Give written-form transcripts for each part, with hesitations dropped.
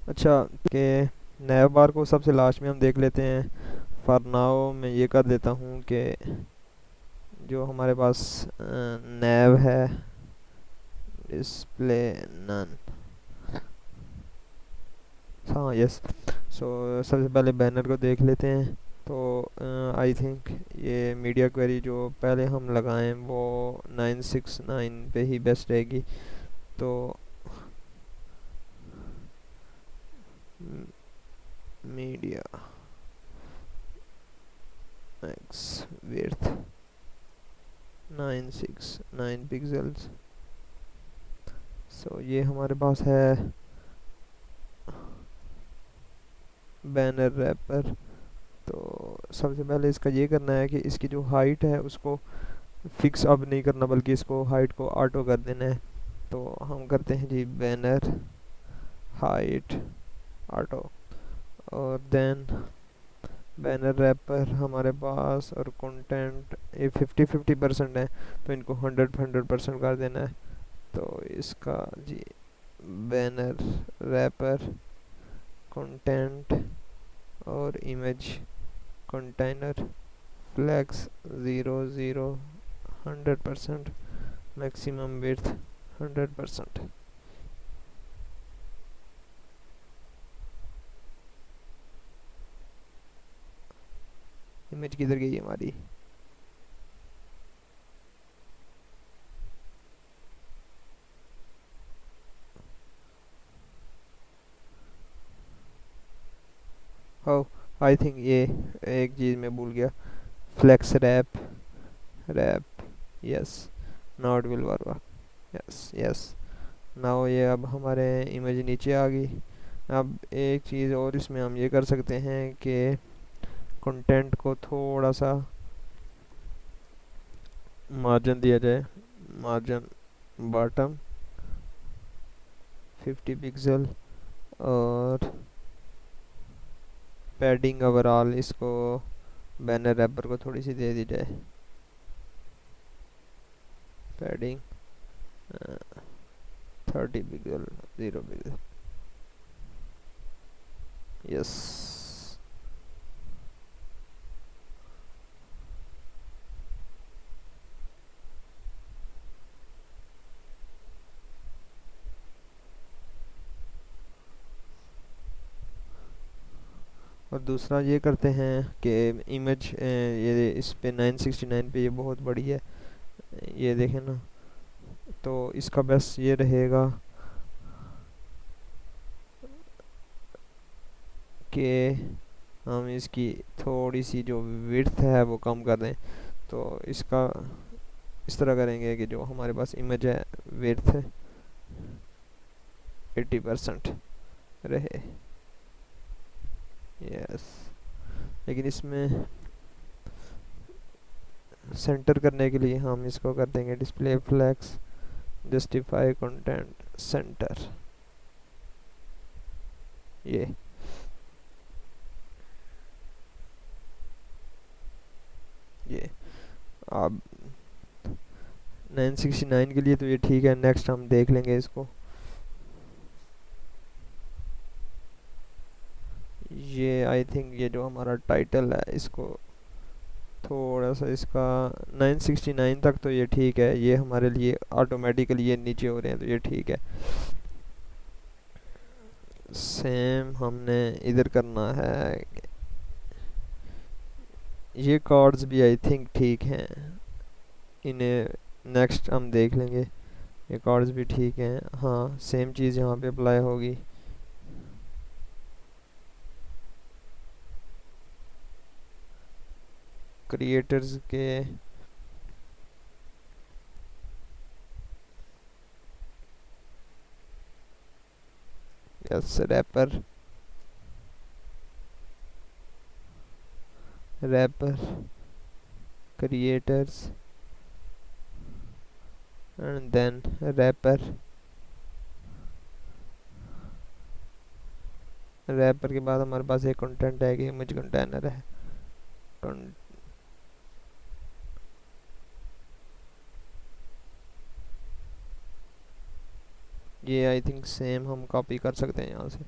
अच्छा, कि नैव बार को सबसे लास्ट में हम देख लेते हैं। फॉर नाउ मैं ये कर देता हूँ कि जो हमारे पास नैव है, डिस्प्ले नन। हाँ, यस। सो सबसे पहले बैनर को देख लेते हैं। तो आई थिंक ये मीडिया क्वेरी जो पहले हम लगाएं वो 969 पे ही बेस्ट रहेगी। तो मीडिया मैक्स विड्थ 969 पिक्सल्स। सो ये हमारे पास है बैनर रैपर। तो सबसे पहले इसका ये करना है कि इसकी जो हाइट है उसको फिक्स अब नहीं करना, बल्कि इसको हाइट को ऑटो कर देना है। तो हम करते हैं जी बैनर हाइट ऑटो। और देन बैनर रैपर हमारे पास और कंटेंट ये 50-50% है, तो इनको 100-100% कर देना है। तो इसका जी बैनर रैपर कंटेंट और image container flex 00 100%, maximum width 100%। Image किधर गई हमारी? हो, आई थिंक ये एक चीज़ मैं भूल गया। Flex wrap wrap, yes. Now it will work. Yes yes. Now ये अब हमारे इमेज नीचे आ गई। अब एक चीज़ और इसमें हम ये कर सकते हैं कि कंटेंट को थोड़ा सा मार्जिन दिया जाए। Margin bottom 50 pixel. और पैडिंग ओवरऑल इसको बैनर रैपर को थोड़ी सी दे दी जाए। Padding 30 pixel, 0 pixel. यस। और दूसरा ये करते हैं कि इमेज ये इस पे 969 पे ये बहुत बड़ी है, ये देखें ना। तो इसका बस ये रहेगा कि हम इसकी थोड़ी सी जो विड्थ है वो कम कर दें। तो इसका इस तरह करेंगे कि जो हमारे पास इमेज है विड्थ 80% रहे। यस। लेकिन इसमें सेंटर करने के लिए हम इसको कर देंगे display flex justify content centre. ये ये अब 969 के लिए तो ये ठीक है। नेक्स्ट हम देख लेंगे इसको। ये आई थिंक ये जो हमारा टाइटल है इसको थोड़ा सा इसका 969 तक तो ये ठीक है। ये हमारे लिए ऑटोमेटिकली ये नीचे हो रहे हैं, तो ये ठीक है। सेम हमने इधर करना है। ये कार्ड्स भी आई थिंक ठीक हैं। इन्हें नेक्स्ट हम देख लेंगे। ये कार्ड्स भी ठीक हैं। हाँ, सेम चीज़ यहाँ पे अप्लाई होगी। क्रिएटर्स के yes wrapper wrapper creators and then wrapper. Wrapper के बाद हमारे पास एक कंटेंट है कि इमेज कंटेनर है। कं- ये आई थिंक सेम हम कॉपी कर सकते हैं यहाँ से।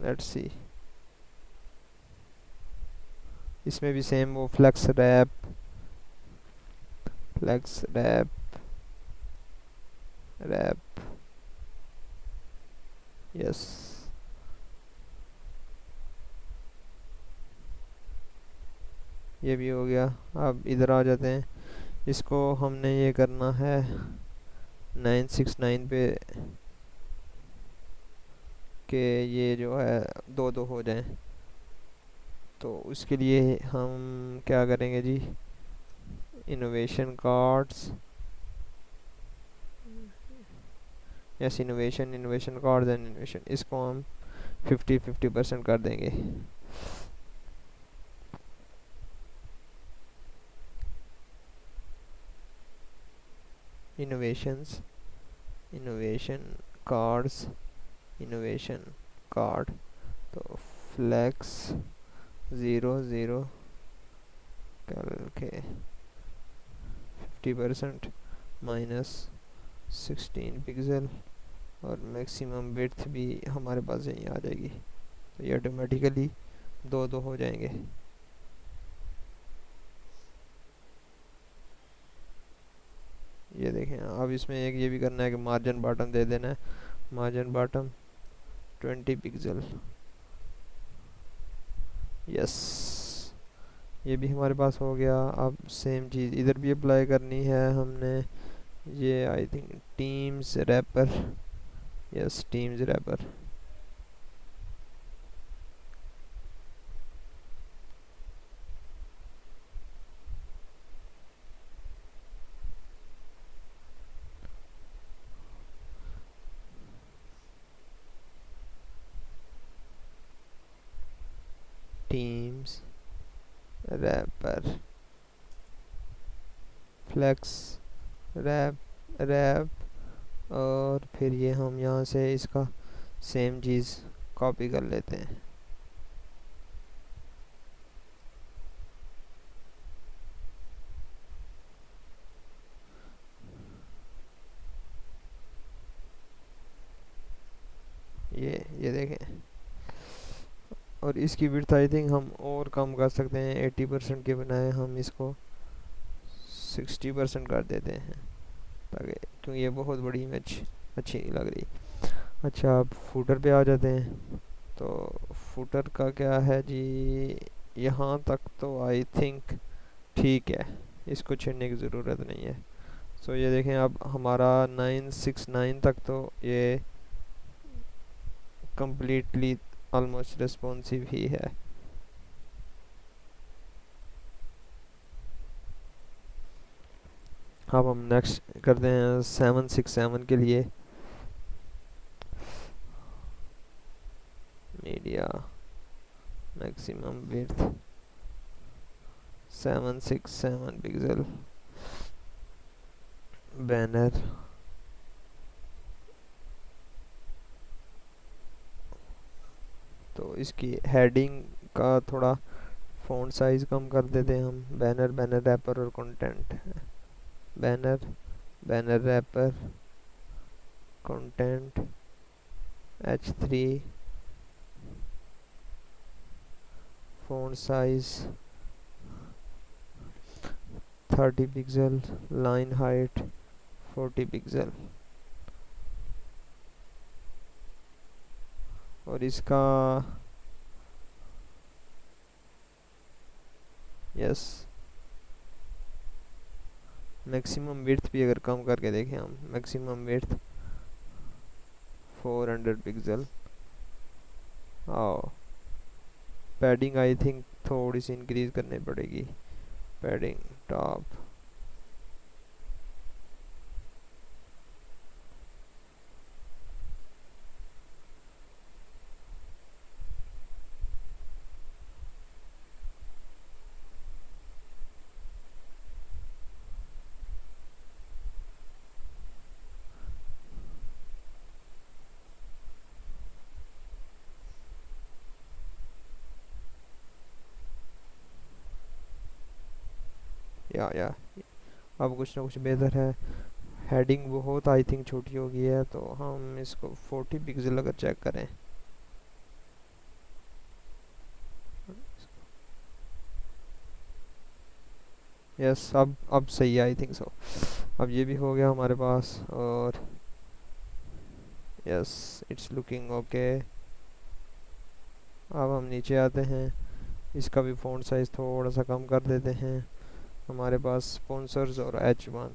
Let's see. इसमें भी सेम वो फ्लेक्स रैप रैप। यस, ये भी हो गया। अब इधर आ जाते हैं। इसको हमने ये करना है 969 पे, कि ये जो है दो दो हो जाएं। तो उसके लिए हम क्या करेंगे जी, innovation cards. Yes, innovation innovation cards and innovation, इसको हम 50-50% कर देंगे। Innovations, innovation cards, innovation card. तो फ्लेक्स 00 के 50% -16 पिक्सल, और मैक्सिमम विड्थ भी हमारे पास यहीं आ जाएगी। तो ये ऑटोमेटिकली दो दो हो जाएंगे। ये देखें। अब इसमें एक ये भी करना है कि मार्जिन बॉटम दे देना है। Margin bottom 20 pixel. यस, ये भी हमारे पास हो गया। अब सेम चीज़ इधर भी अप्लाई करनी है हमने। ये I think teams wrapper. Yes, teams wrapper. Teams wrapper flex wrap. और फिर ये हम यहाँ से इसका सेम चीज़ कॉपी कर लेते हैं। ये देखें। और इसकी विड्थ आई थिंक हम और कम कर सकते हैं। 80% के बनाए हम इसको 60% कर देते हैं, ताकि, क्योंकि ये बहुत बड़ी इमेज अच्छी नहीं लग रही। अच्छा, अब फुटर पे आ जाते हैं। तो फुटर का क्या है जी, यहाँ तक तो आई थिंक ठीक है, इसको छेड़ने की ज़रूरत नहीं है। सो ये देखें, अब हमारा 969 तक तो ये कम्प्लीटली ऑलमोस्ट रिस्पॉन्सिव ही है। अब हम नेक्स्ट करते हैं 767 के लिए। Media maximum width 767 pixel. Banner तो इसकी हेडिंग का थोड़ा फ़ॉन्ट साइज़ कम कर देते हैं हम। बैनर, बैनर रैपर और content. Banner, banner wrapper, content H3, font size 30 pixel, line height 40 pixel. और इसका यस, मैक्सिमम विड्थ भी अगर कम करके देखें हम, मैक्सिमम विड्थ 400 पिक्सल। आओ, पैडिंग आई थिंक थोड़ी सी इंक्रीज करनी पड़ेगी। पैडिंग टॉप या अब कुछ ना कुछ बेहतर है। हेडिंग बहुत आई थिंक छोटी हो गई है, तो हम इसको 40 पिक्सल अगर चेक करें। यस, अब सही है, आई थिंक सो। अब ये भी हो गया हमारे पास। और यस, इट्स लुकिंग ओके। अब हम नीचे आते हैं, इसका भी फ़ॉन्ट साइज़ थोड़ा सा कम कर देते हैं। हमारे पास स्पॉन्सर्स और H1,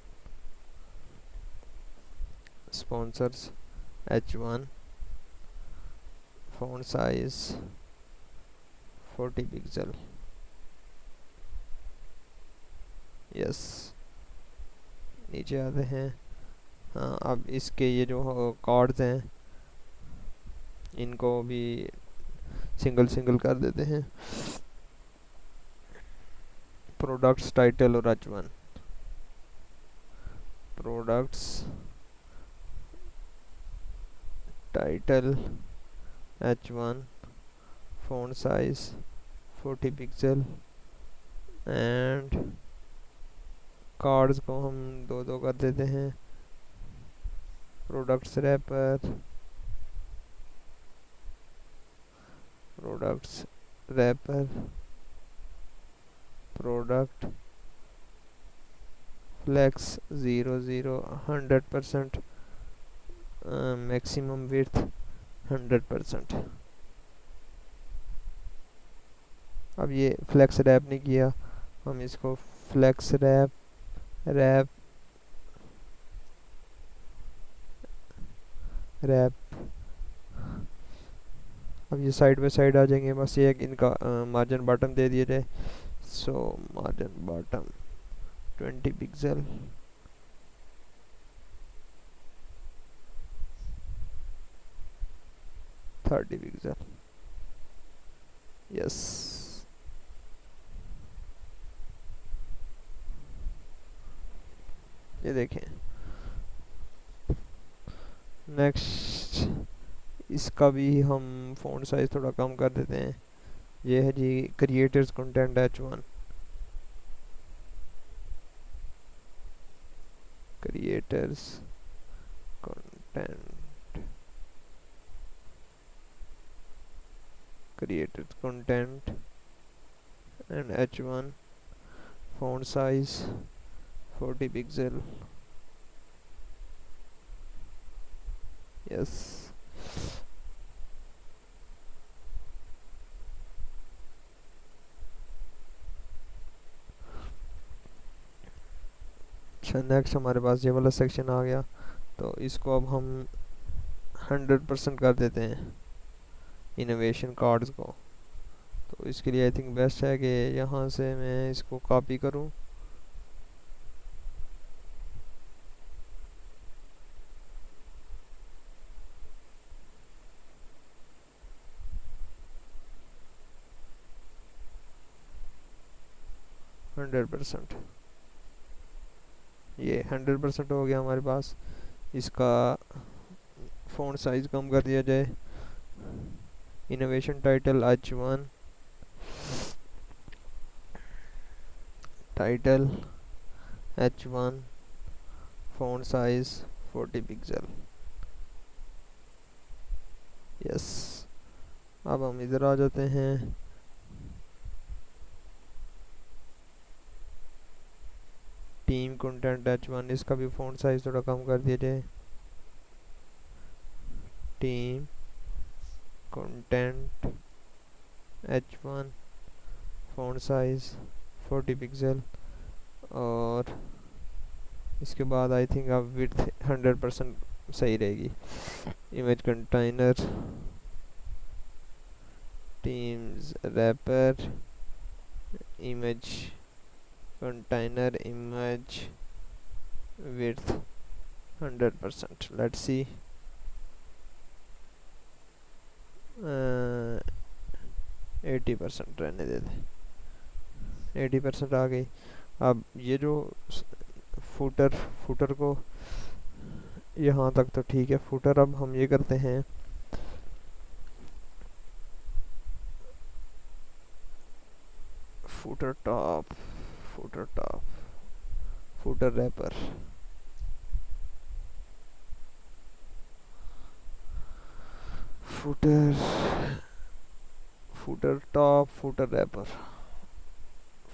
sponsors H1 font size 40 pixel. Yes, नीचे आते हैं। हाँ, अब इसके ये जो कार्ड्स हैं इनको भी सिंगल सिंगल कर देते हैं। प्रोडक्ट्स टाइटल और H1, products title H1 font size 40 pixel. And cards को हम दो दो कर देते हैं। Products wrapper, products wrapper, product flex 00 100%, maximum width 100%। अब ये फ्लेक्स रैप नहीं किया, हम इसको फ्लेक्स रैप रैप रैप। अब ये साइड बाय साइड आ जाएंगे, बस ये एक इनका मार्जिन बॉटम दे दिया जाए। So margin bottom 20 pixel. 30 pixel. Yes, ये देखें। नेक्स्ट, इसका भी हम फ़ॉन्ट साइज़ थोड़ा कम कर देते हैं। ये है जी creators content H1, creators content, creators content and H1 font size 40 pixel. Yes, अच्छा, नेक्स्ट हमारे पास ये वाला सेक्शन आ गया, तो इसको अब हम 100% कर देते हैं इनोवेशन कार्ड्स को। तो इसके लिए आई थिंक बेस्ट है कि यहाँ से मैं इसको कॉपी करूँ। हंड्रेड परसेंट, ये 100% हो गया हमारे पास। इसका फ़ॉन्ट साइज़ कम कर दिया जाए। Innovation title H1, title H1 font size 40 pixel. Yes, अब हम इधर आ जाते हैं। टीम कंटेंट H1, इसका भी फ़ॉन्ट साइज़ थोड़ा कम कर दिया जाए। Team content H1 font size 40 pixel. और इसके बाद आई थिंक अब विड्थ 100% सही रहेगी। Image container, teams wrapper, image container, image width 100%। Let's see, 80% रहने देते। 80% आ गई। अब ये जो फुटर फुटर को यहाँ तक तो ठीक है। फुटर अब हम ये करते हैं, footer top, footer top, footer wrapper, footer footer top, footer wrapper,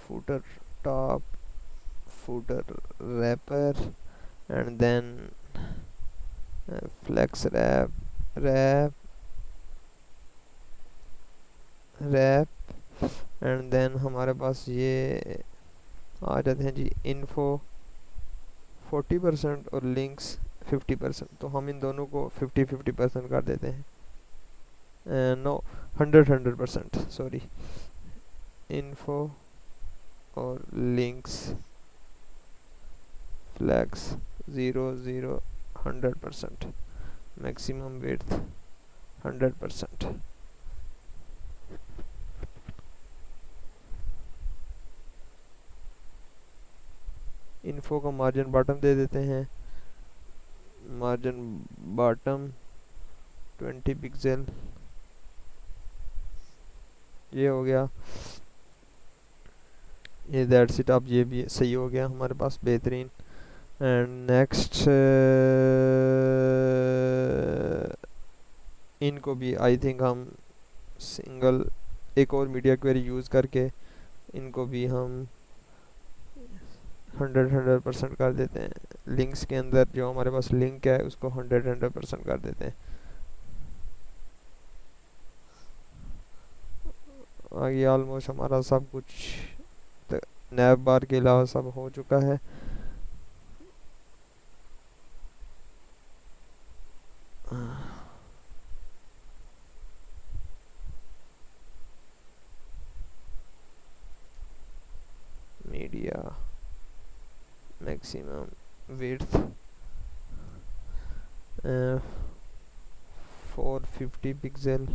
footer top footer wrapper, and then flex wrap wrap, and then हमारे पास ये आ जाते हैं जी इन्फो 40% और लिंक्स 50%। तो हम इन दोनों को 50-50% कर देते हैं, नो 100% सॉरी, इन्फो और links flags 0 0 100%, maximum width 100%। Info का मार्जिन बॉटम दे देते हैं, मार्जिन बॉटम 20 पिक्सल, ये हो गया, ये दैट्स इट। अब ये भी सही हो गया हमारे पास, बेहतरीन। एंड नेक्स्ट इनको भी आई थिंक हम सिंगल एक और मीडिया क्वेरी यूज़ करके इनको भी हम 100% कर देते हैं। लिंक्स के अंदर जो हमारे पास लिंक है उसको 100% कर देते हैं। आगे ऑलमोस्ट हमारा सब कुछ नैब बार के अलावा सब हो चुका है। मीडिया मैक्सिमम विड्थ 450 पिक्सल,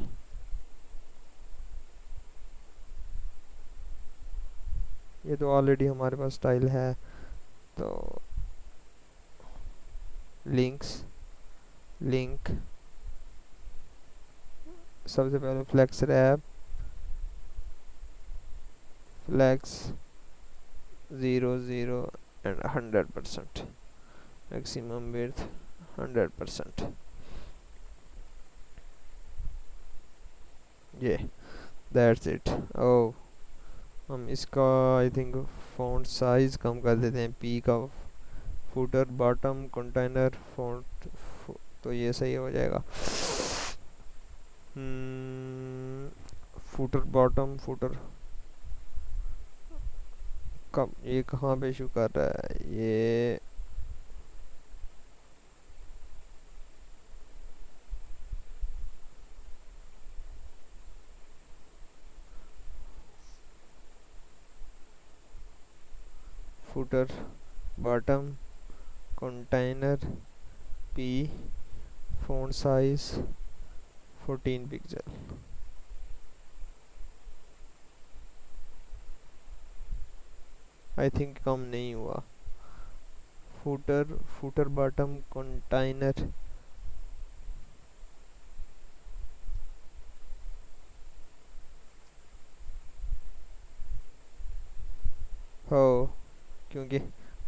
ये तो ऑलरेडी हमारे पास स्टाइल है। तो लिंक सबसे पहले flex wrap, flex 0 0 and 100%, maximum width 100%। ये दैट्स इट। ओ हम इसका आई थिंक फ़ॉन्ट साइज़ कम कर देते हैं, पी का, फुटर बॉटम कंटेनर फ़ॉन्ट, तो ये सही हो जाएगा। फुटर बॉटम फुटर कब, ये कहाँ पे इशू कर रहा है ये, footer bottom container P, font size 14 pixel. I think come नहीं हुआ। फुटर बॉटम कंटेनर, हो, क्योंकि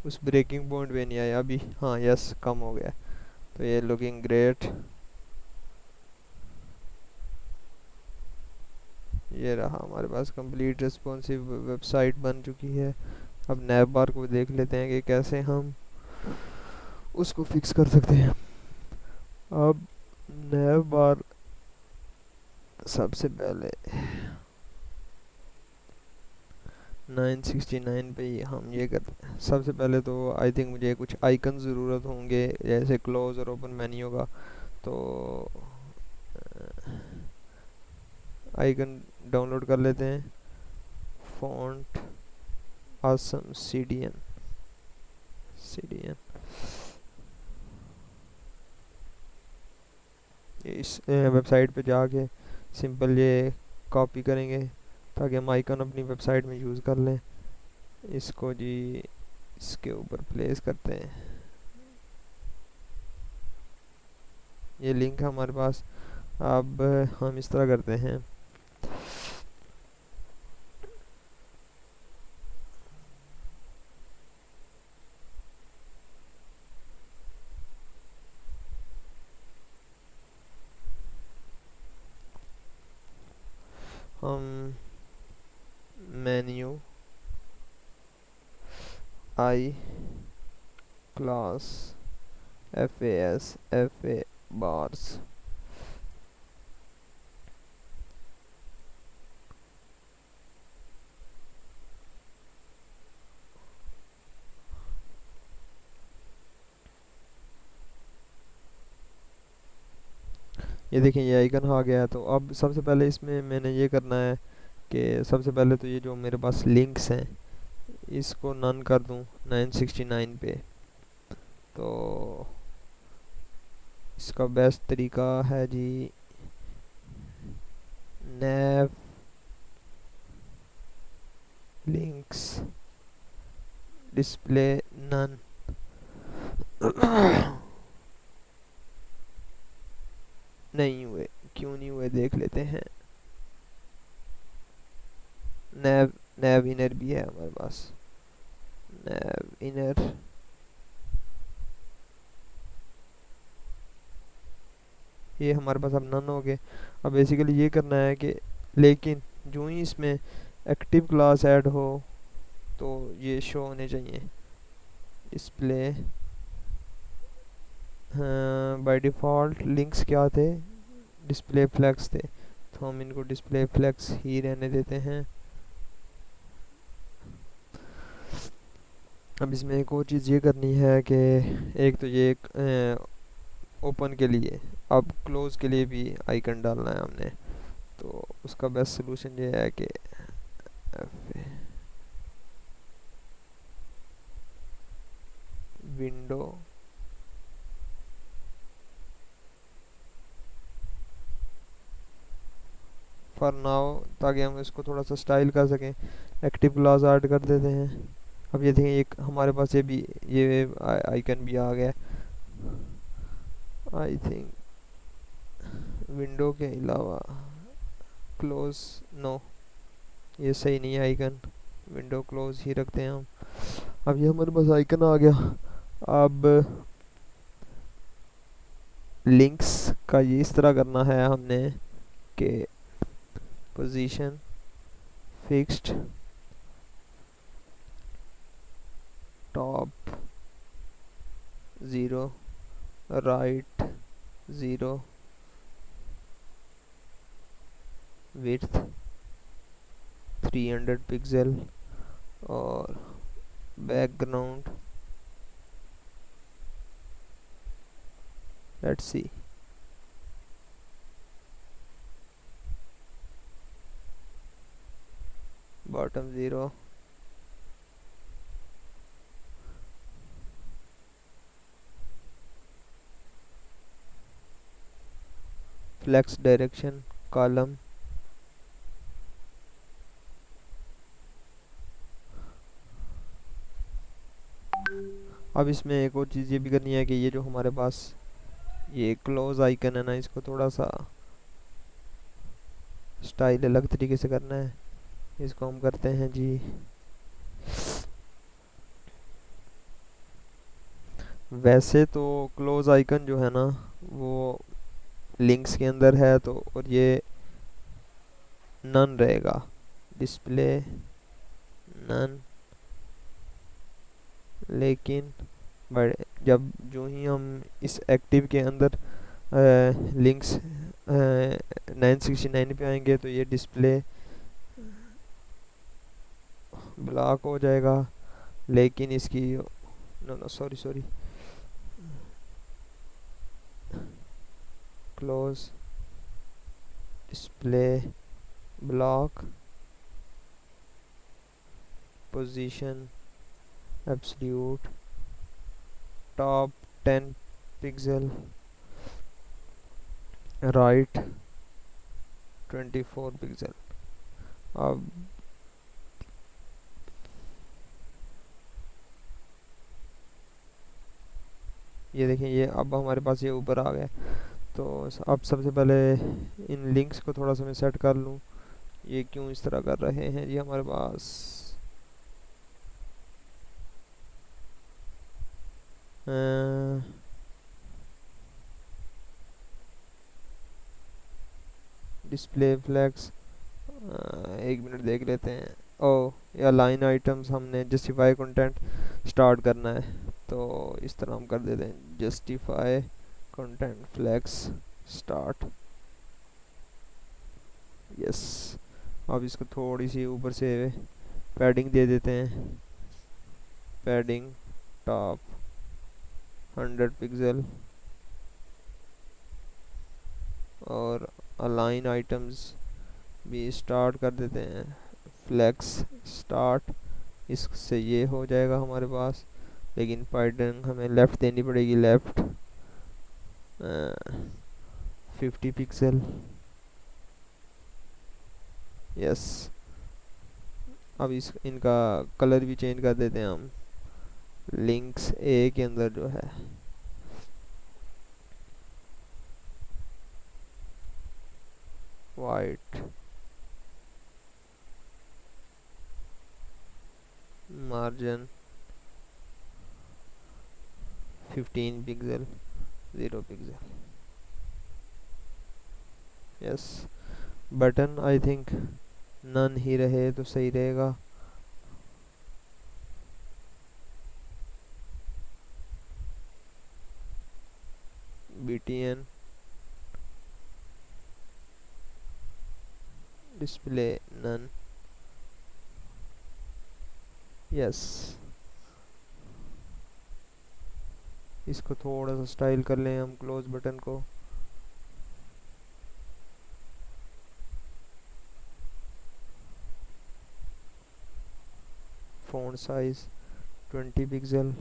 उस ब्रेकिंग पॉइंट पे नहीं आया अभी। हाँ यस, कम हो गया। तो ये लुकिंग ग्रेट, ये रहा हमारे पास कंप्लीट रिस्पॉन्सिव वेबसाइट बन चुकी है। अब नैव बार को देख लेते हैं कि कैसे हम उसको फिक्स कर सकते हैं। अब नैव बार सबसे पहले 969 पे ही हम ये करते हैं। सबसे पहले तो आई थिंक मुझे कुछ आइकन ज़रूरत होंगे, जैसे क्लोज और ओपन मेन्यू का। तो आइकन डाउनलोड कर लेते हैं, फॉन्ट आसम CDN इस वेबसाइट पे जाके सिंपल ये कॉपी करेंगे ताकि हम आइकन अपनी वेबसाइट में यूज़ कर लें। इसको जी इसके ऊपर प्लेस करते हैं, ये लिंक है हमारे पास। अब हम इस तरह करते हैं, हम मेन्यू आई क्लास FAS FA बार्स। ये देखें ये आइकन आ गया है। तो अब सबसे पहले इसमें मैंने ये करना है कि सबसे पहले तो ये जो मेरे पास लिंक्स हैं इसको नन कर दूं 969 पे। तो इसका बेस्ट तरीका है जी nav लिंक्स डिस्प्ले नन। नहीं हुए, क्यों नहीं हुए देख लेते हैं। nav nav इनर भी है हमारे पास, nav इनर। ये हमारे पास अब नन हो गए। अब बेसिकली ये करना है कि लेकिन जो ही इसमें एक्टिव क्लास ऐड हो तो ये शो होने चाहिए डिस्प्ले। बाय डिफ़ॉल्ट लिंक्स क्या थे, डिस्प्ले फ्लैग्स थे, तो हम इनको डिस्प्ले फ्लैग्स ही रहने देते हैं। अब इसमें एक और चीज़ ये करनी है कि एक तो ये एक ओपन के लिए, अब क्लोज़ के लिए भी आइकन डालना है हमने। तो उसका बेस्ट सोल्यूशन ये है कि विंडो फॉर नाउ, ताकि हम इसको थोड़ा सा स्टाइल कर सकें, एक्टिव क्लास ऐड कर देते हैं। अब ये देखें एक हमारे पास ये भी ये आइकन भी आ गया। आई थिंक विंडो के अलावा क्लोज, नो ये सही नहीं है आइकन, विंडो क्लोज ही रखते हैं हम। अब ये हमारे पास आइकन आ गया। अब लिंक्स का ये इस तरह करना है हमने कि position fixed top 0 right 0 width 300 pixel और background let's see bottom 0, flex direction column, अब इसमें एक और चीज़ ये भी करनी है कि ये जो हमारे पास ये क्लोज आइकन है ना, इसको थोड़ा सा स्टाइल अलग तरीके से करना है। इसको हम करते हैं जी वैसे तो क्लोज आइकन जो है ना वो लिंक्स के अंदर है, तो और ये नन रहेगा, डिस्प्ले नन। लेकिन बड़े जब जो ही हम इस एक्टिव के अंदर लिंक्स 969 पे आएंगे तो ये डिस्प्ले ब्लॉक हो जाएगा। लेकिन इसकी no no sorry sorry close display block position absolute top 10 pixel right 24 pixel. अब ये देखें ये अब हमारे पास ये ऊपर आ गया। तो अब सबसे पहले इन लिंक्स को थोड़ा सा मैं सेट कर लूँ। ये क्यों इस तरह कर रहे हैं ये हमारे पास डिस्प्ले फ्लैग्स, एक मिनट देख लेते हैं। ओ या लाइन आइटम्स हमने जस्टिफाई कंटेंट, स्टार्ट करना है। तो इस तरह हम कर देते हैं justify content flex start. Yes. अब इसको थोड़ी सी ऊपर से पैडिंग दे देते हैं। पैडिंग टॉप 100 पिक्सल और अलाइन आइटम्स भी स्टार्ट कर देते हैं फ्लेक्स स्टार्ट। इससे ये हो जाएगा हमारे पास, लेकिन पैडिंग हमें लेफ़्ट देनी पड़ेगी, लेफ़्ट 50 पिक्सल। यस। अब इस इनका कलर भी चेंज कर देते हैं हम, लिंक्स ए के अंदर जो है white, margin 15 pixel, 0 pixel. Yes. Button I think none ही रहे तो सही रहेगा। BTN display none. यस। इसको थोड़ा सा स्टाइल कर लें हम क्लोज बटन को। Font size 20 pixel,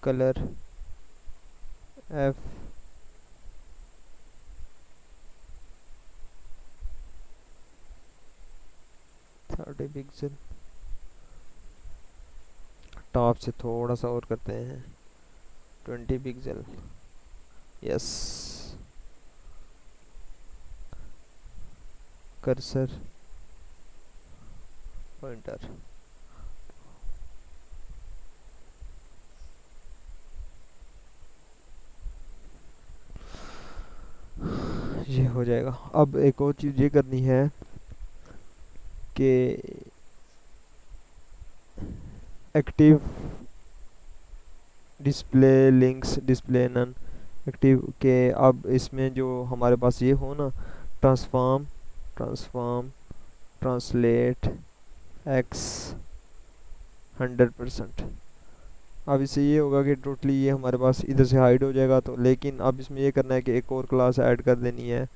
colour F 30 pixel. Top से थोड़ा सा और करते हैं 20 पिक्सल। यस। Cursor pointer. ये हो जाएगा। अब एक और चीज़ ये करनी है कि active display links display none active के, अब इसमें जो हमारे पास ये हो ना, ट्रांसफॉर्म ट्रांसफॉर्म ट्रांसलेट एक्स 100%। अब इससे ये होगा कि टोटली ये हमारे पास इधर से हाइड हो जाएगा। तो लेकिन अब इसमें ये करना है कि एक और क्लास ऐड कर देनी है।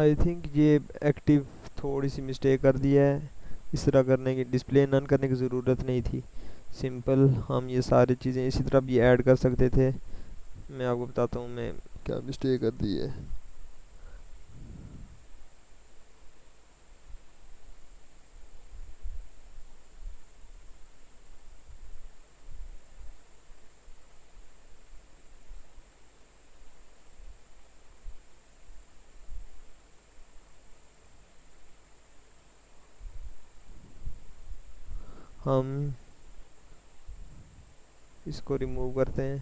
आई थिंक ये एक्टिव थोड़ी सी मिस्टेक कर दिया है। इस तरह करने की, डिस्प्ले नन करने की ज़रूरत नहीं थी। सिंपल हम ये सारी चीज़ें इसी तरह भी ऐड कर सकते थे। मैं आपको बताता हूँ मैं क्या मिस्टेक कर दी है। हम इसको रिमूव करते हैं।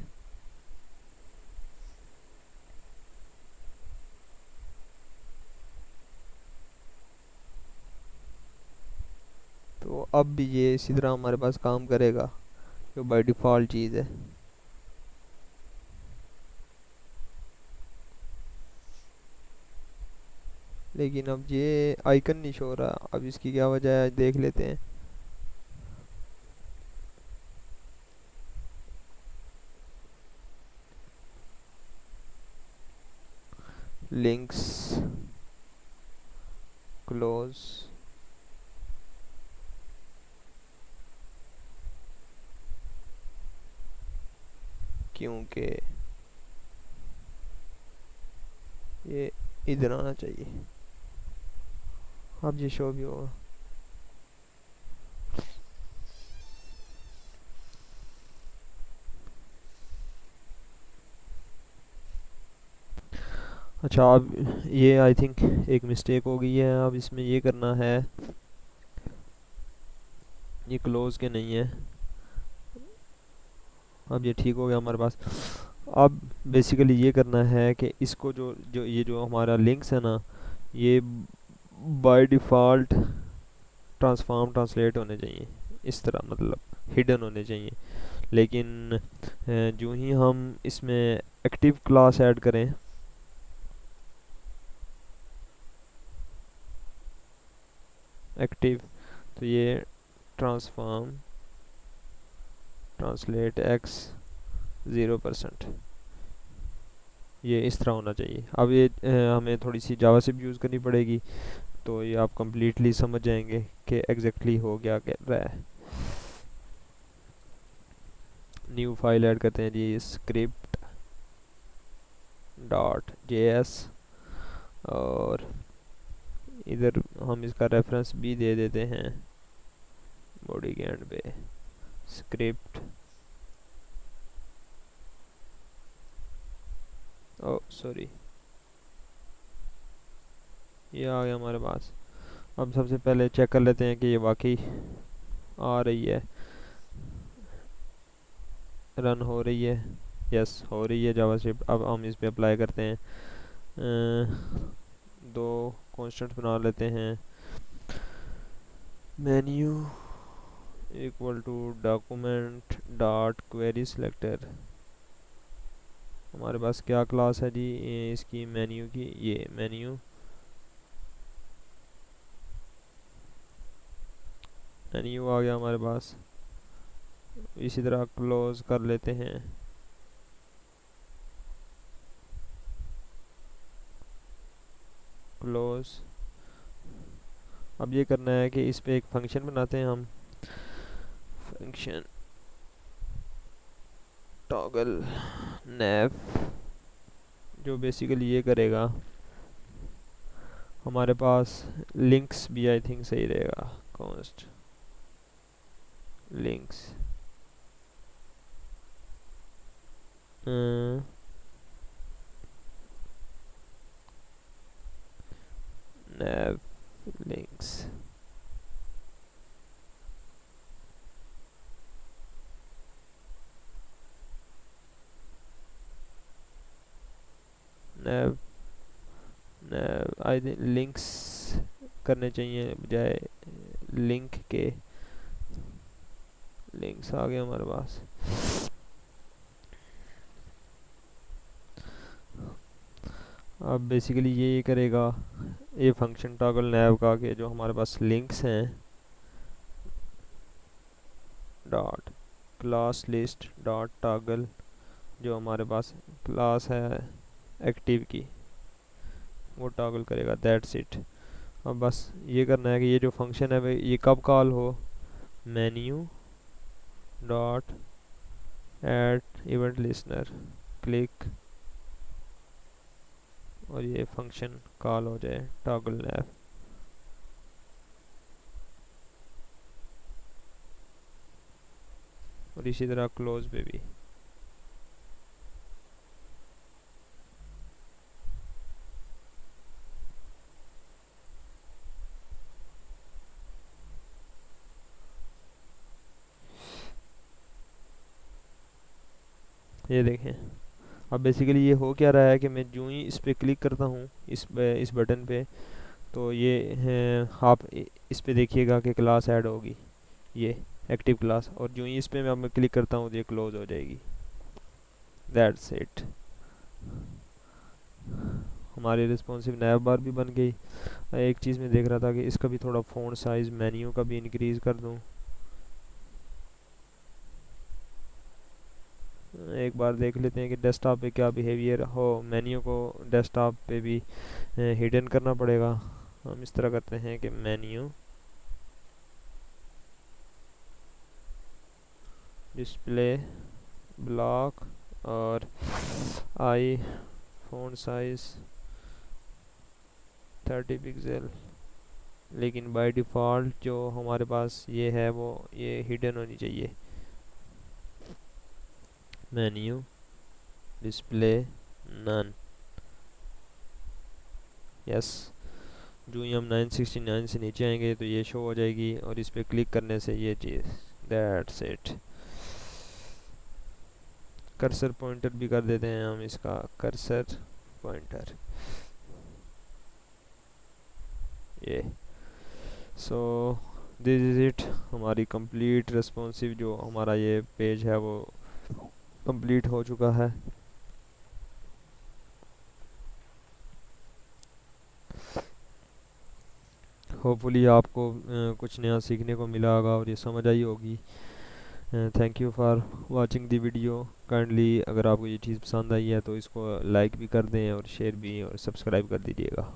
तो अब भी ये इसी तरह हमारे पास काम करेगा, जो बाय डिफ़ॉल्ट चीज़ है। लेकिन अब ये आइकन नहीं शो रहा, अब इसकी क्या वजह है देख लेते हैं। लिंक्स क्लोज, क्योंकि ये इधर आना चाहिए। अब ये शो भी होगा। अच्छा, अब ये आई थिंक एक मिस्टेक हो गई है। अब इसमें ये करना है ये क्लोज के नहीं है। अब ये ठीक हो गया हमारे पास। अब बेसिकली ये करना है कि इसको जो जो ये जो हमारा लिंक्स है ना, ये बाय डिफ़ॉल्ट ट्रांसफॉर्म ट्रांसलेट होने चाहिए इस तरह, मतलब हिडन होने चाहिए। लेकिन जो ही हम इसमें एक्टिव क्लास ऐड करें, एक्टिव, तो ये ट्रांसफॉर्म ट्रांसलेट एक्स 0%, ये इस तरह होना चाहिए। अब ये हमें थोड़ी सी जावास्क्रिप्ट यूज़ करनी पड़ेगी, तो ये आप completely समझ जाएंगे कि एग्जैक्टली हो क्या कर रहा है। न्यू फाइल ऐड करते हैं जी, स्क्रिप्ट डॉट JS, और इधर हम इसका रेफरेंस भी दे देते हैं बॉडी के एंड पे, स्क्रिप्ट, ओ सॉरी, ये आ गया हमारे पास। अब सबसे पहले चेक कर लेते हैं कि ये वाकई आ रही है, रन हो रही है। यस, हो रही है जावास्क्रिप्ट। अब हम इस पे अप्लाई करते हैं। दो कॉन्स्टेंट बना लेते हैं, menu equal to document dot query selector. हमारे पास क्या क्लास है जी, ये इसकी मेन्यू की, ये मेन्यू, मेन्यू आ गया हमारे पास। इसी तरह क्लोज कर लेते हैं। क्लोज। अब ये करना है कि इस पे एक फंक्शन बनाते हैं हम, फंक्शन टॉगल नैव, जो बेसिकली ये करेगा, हमारे पास लिंक्स भी आई थिंक सही रहेगा, const links, naive links, naive naive I think links करने चाहिए बजाय लिंक के। लिंक्स आ गए हमारे पास। अब बेसिकली ये करेगा, ये फंक्शन टॉगल नैव का, के जो हमारे पास लिंक्स हैं, dot class list dot toggle, जो हमारे पास क्लास है एक्टिव की, वो टॉगल करेगा, दैट्स इट। अब बस ये करना है कि ये जो फंक्शन है भाई, ये कब कॉल हो, menu dot add event listener, click, और ये फंक्शन कॉल हो जाए टॉगल नैव। और इसी तरह क्लोज पे भी। ये देखें, अब बेसिकली ये हो क्या रहा है कि मैं जो ही इस पे क्लिक करता हूँ, इस बटन पे, तो ये आप इस पे देखिएगा कि क्लास ऐड होगी, ये एक्टिव क्लास, और जो ही इस पे मैं क्लिक करता हूँ तो ये क्लोज हो जाएगी। दैट्स इट, हमारी रिस्पॉन्सिव नैव बार भी बन गई। एक चीज़ मैं देख रहा था कि इसका भी थोड़ा फ़ॉन्ट साइज़ मेन्यू का भी इंक्रीज़ कर दूँ। एक बार देख लेते हैं कि डेस्कटॉप पे क्या बिहेवियर हो, मेन्यू को डेस्कटॉप पे भी हिडन करना पड़ेगा। हम इस तरह करते हैं कि मेन्यू डिस्प्ले ब्लॉक, और आई फ़ॉन्ट साइज़ 30 पिक्सल, लेकिन बाय डिफ़ॉल्ट जो हमारे पास ये है वो ये हिडन होनी चाहिए। Menu display none, yes. जो ही हम 969 से नीचे आएंगे तो ये शो हो जाएगी, और इस पर क्लिक करने से ये चीज़, दैट्स इट। कर्सर पॉइंटर भी कर देते हैं हम इसका, कर्सर पॉइंटर, ये। सो दिस इज़ इट, हमारी कंप्लीट रिस्पॉन्सिव जो हमारा ये पेज है वो कंप्लीट हो चुका है। होपफुली आपको कुछ नया सीखने को मिला होगा और ये समझ आई होगी। Thank you for watching the video. Kindly अगर आपको ये चीज़ पसंद आई है तो इसको लाइक भी कर दें और शेयर भी और सब्सक्राइब कर दीजिएगा।